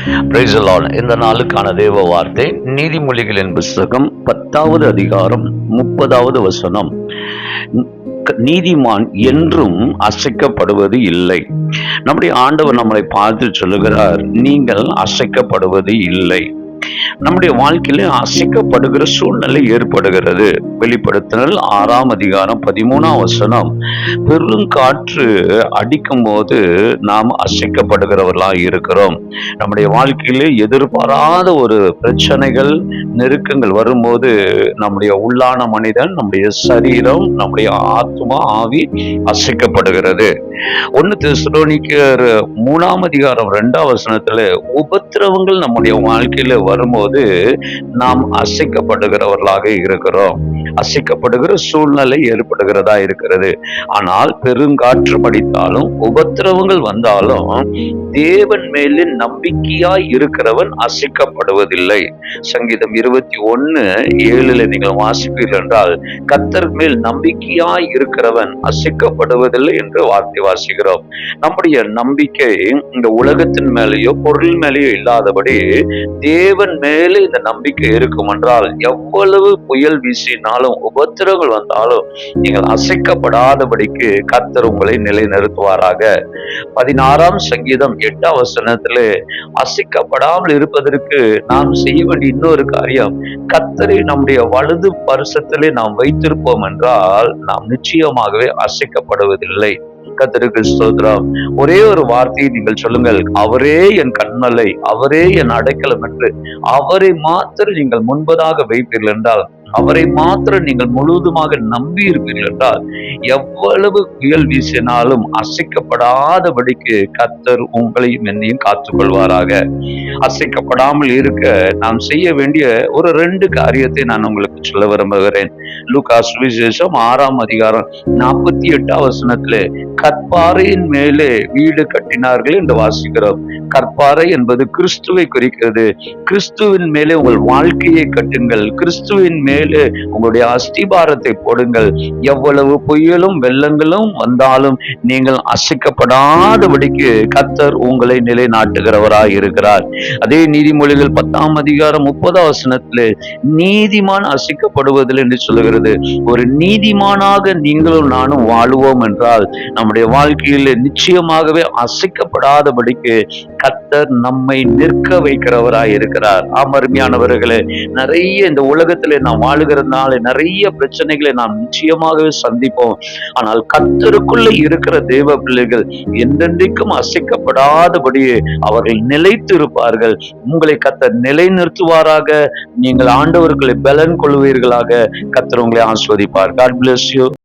Praise the Lord. இந்த நாளுக்கான தேவ வார்த்தை நீதிமொழிகளின் புஸ்தகம் 10வது அதிகாரம் 30வது வசனம். நீதிமான் என்றும் அசைக்கப்படுவது இல்லை. நம்முடைய ஆண்டவர் நம்மளை பார்த்து சொல்லுகிறார், நீங்கள் அசைக்கப்படுவது இல்லை. நம்முடைய வாழ்க்கையில அசைக்கப்படுகிற சூழ்நிலை ஏற்படுகிறது. வெளிப்படுத்தினல் 6ஆம் அதிகாரம் 13ஆம் வசனம், பெருங்காற்று அடிக்கும் போது நாம் அசைக்கப்படுகிறவர்களாக இருக்கிறோம். நம்முடைய வாழ்க்கையிலே எதிர்பாராத ஒரு பிரச்சனைகள், நெருக்கங்கள் வரும்போது நம்முடைய உள்ளான மனிதன், நம்முடைய சரீரம், நம்முடைய ஆத்மா, ஆவி அசைக்கப்படுகிறது. 1 தெசலோனிக்கர் 3ஆம் அதிகாரம் 2ஆம் வசனத்துல, உபத்திரவங்கள் நம்முடைய வாழ்க்கையில வரும்போது நாம் அசைக்கப்படுகிறவர்களாக இருக்கிறோம். அசைக்கப்படுகிற சூழ்நிலை ஏற்படுகிறதா இருக்கிறது. ஆனால் பெருங்காற்று அடித்தாலும் உபத்திரவங்கள் வந்தாலும் தேவன் மேலே நம்பிக்கையாய் இருக்கிறவன் அசைக்கப்படுவதில்லை. சங்கீதம் 21:7 நீங்கள் வாசிப்பீர்கள் என்றால், கர்த்தர் மேல் நம்பிக்கையாய் இருக்கிறவன் அசைக்கப்படுவதில்லை என்று வார்த்தை வாசிக்கிறோம். நம்முடைய நம்பிக்கை இந்த உலகத்தின் மேலேயோ பொருள் மேலேயோ இல்லாதபடி தேவன் மேலே இந்த நம்பிக்கை இருக்கும் என்றால், எவ்வளவு புயல் வீசினாலும் உபத்திரங்கள் வந்தாலும் நீங்கள் அசைக்கப்படாதபடிக்கு கர்த்தர் உங்களை நிலைநிறுத்துவாராக. 16ஆம் சங்கீதம் 8ஆம் வசனத்திலே, அசைக்கப்படாமல் இருப்பதற்கு நாம் செய்ய வேண்டிய இன்னொரு காரியம், கர்த்தரை நம்முடைய வலது பரிசத்திலே நாம் வைத்திருப்போம் என்றால் நாம் நிச்சயமாகவே அசைக்கப்படுவதில்லை. கர்த்தருக்கு ஸ்தோத்திரம். ஒரே ஒரு வார்த்தையை நீங்கள் சொல்லுங்கள், அவரே என் கன்மலை, அவரே என் அடைக்கலம் என்று அவரை மாத்திரம் நீங்கள் முன்பதாக வைப்பீர்கள் என்றால், அவரை மாத்திரம் நீங்கள் முழுவதுமாக நம்பி இருப்பீர்கள் என்றால், எவ்வளவு புயல் வீசினாலும் அசைக்கப்படாதபடிக்கு கர்த்தர் உங்களையும் என்னையும் காத்துக்கொள்வாராக. அசைக்கப்படாமல் இருக்க நாம் செய்ய வேண்டிய ஒரு 2 காரியத்தை நான் உங்களுக்கு சொல்ல விரும்புகிறேன். லூக்கா சுவிசேஷம் 6ஆம் அதிகாரம் 48ஆம் வசனத்திலே, கற்பாறையின் மேலே வீடு கட்டினார்கள் என்று வாசிக்கிறோம். கற்பாறை என்பது கிறிஸ்துவை குறிக்கிறது. கிறிஸ்துவின் மேலே உங்கள் வாழ்க்கையை கட்டுங்கள். கிறிஸ்துவின் மேலே உங்களுடைய அஸ்திபாரத்தை போடுங்கள். எவ்வளவு புயலும் வெள்ளங்களும் வந்தாலும் நீங்கள் அசைக்கப்படாதபடிக்கு கர்த்தர் உங்களை நிலைநாட்டுகிறவராய் இருக்கிறார். அதே நீதிமொழிகள் 10ஆம் அதிகாரம் 30ஆம் வசனத்திலே, நீதிமான் அசைக்கப்படுவதில்லை என்று சொல்லுகிறது. ஒரு நீதிமானாக நீங்களும் நானும் வாழுவோம் என்றால் நம்முடைய வாழ்க்கையில் நிச்சயமாகவே அசைக்கப்படாதபடிக்கு கர்த்தர் நம்மை நிற்க வைக்கிறவராய் இருக்கிறார். அருமையானவர்களே, நிறைய இந்த உலகத்திலே நாம் வாழுகிறதுனால நிறைய பிரச்சனைகளை நாம் நிச்சயமாகவே சந்திப்போம். ஆனால் கர்த்தருக்குள்ள இருக்கிற தேவ பிள்ளைகள் என்றென்றைக்கும் அசைக்கப்படாதபடியே அவர்கள் நிலைத்து இருப்பார்கள். உங்களை கர்த்தர் நிலைநிறுத்துவாராக. நீங்கள் ஆண்டவர்களை பலன் கொள்வீர்களாக. கர்த்தர் உங்களை ஆசீர்வதிப்பார். God bless you.